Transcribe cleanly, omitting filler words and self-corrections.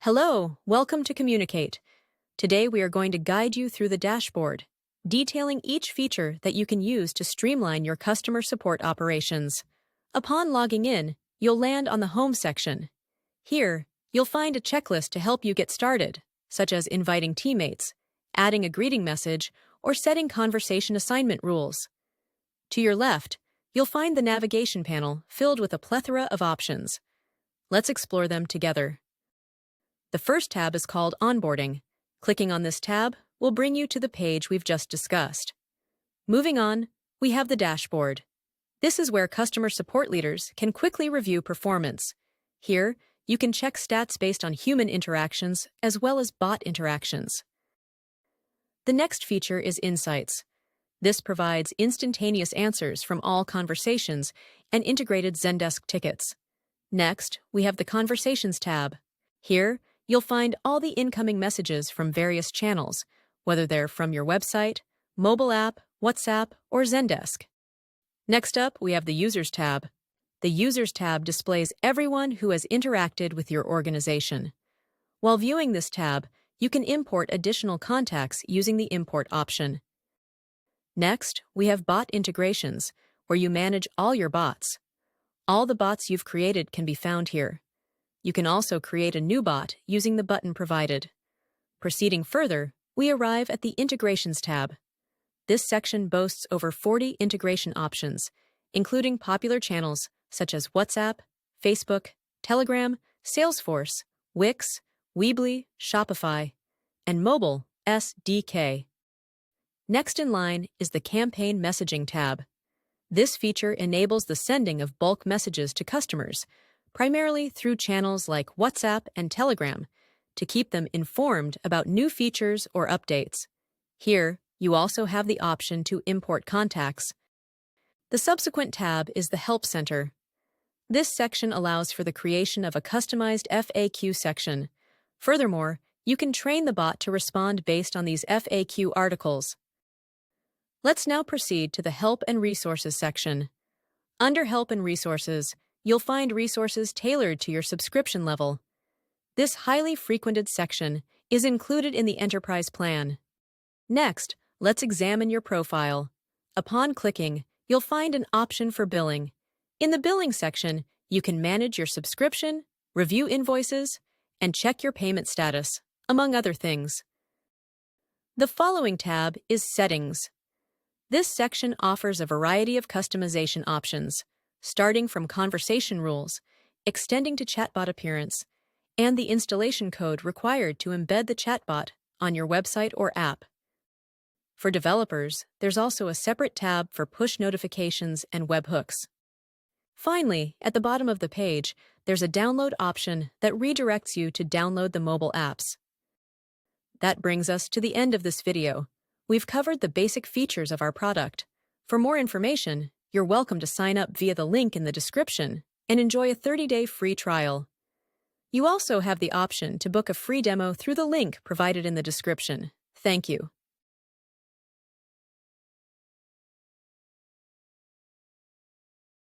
Hello, welcome to Communicate. Today we are going to guide you through the dashboard, detailing each feature that you can use to streamline your customer support operations. Upon logging in, you'll land on the Home section. Here, you'll find a checklist to help you get started, such as inviting teammates, adding a greeting message, or setting conversation assignment rules. To your left, you'll find the navigation panel filled with a plethora of options. Let's explore them together. The first tab is called Onboarding. Clicking on this tab will bring you to the page we've just discussed. Moving on, we have the dashboard. This is where customer support leaders can quickly review performance. Here, you can check stats based on human interactions as well as bot interactions. The next feature is Insights. This provides instantaneous answers from all conversations and integrated Zendesk tickets. Next, we have the Conversations tab. Here, you'll find all the incoming messages from various channels, whether they're from your website, mobile app, WhatsApp, or Zendesk. Next up, we have the Users tab. The Users tab displays everyone who has interacted with your organization. While viewing this tab, you can import additional contacts using the Import option. Next, we have Bot Integrations, where you manage all your bots. All the bots you've created can be found here. You can also create a new bot using the button provided. Proceeding further, we arrive at the Integrations tab. This section boasts over 40 integration options, including popular channels such as WhatsApp, Facebook, Telegram, Salesforce, Wix, Weebly, Shopify, and Mobile SDK. Next in line is the Campaign Messaging tab. This feature enables the sending of bulk messages to customers, primarily through channels like WhatsApp and Telegram, to keep them informed about new features or updates. Here, you also have the option to import contacts. The subsequent tab is the Help Center. This section allows for the creation of a customized FAQ section. Furthermore, you can train the bot to respond based on these FAQ articles. Let's now proceed to the Help and Resources section. Under Help and Resources, you'll find resources tailored to your subscription level. This highly frequented section is included in the Enterprise plan. Next, let's examine your profile. Upon clicking, you'll find an option for billing. In the Billing section, you can manage your subscription, review invoices, and check your payment status, among other things. The following tab is Settings. This section offers a variety of customization options, starting from conversation rules, extending to chatbot appearance, and the installation code required to embed the chatbot on your website or app. For developers, there's also a separate tab for push notifications and webhooks. Finally, at the bottom of the page, there's a download option that redirects you to download the mobile apps. That brings us to the end of this video. We've covered the basic features of our product. For more information, you're welcome to sign up via the link in the description and enjoy a 30-day free trial. You also have the option to book a free demo through the link provided in the description. Thank you.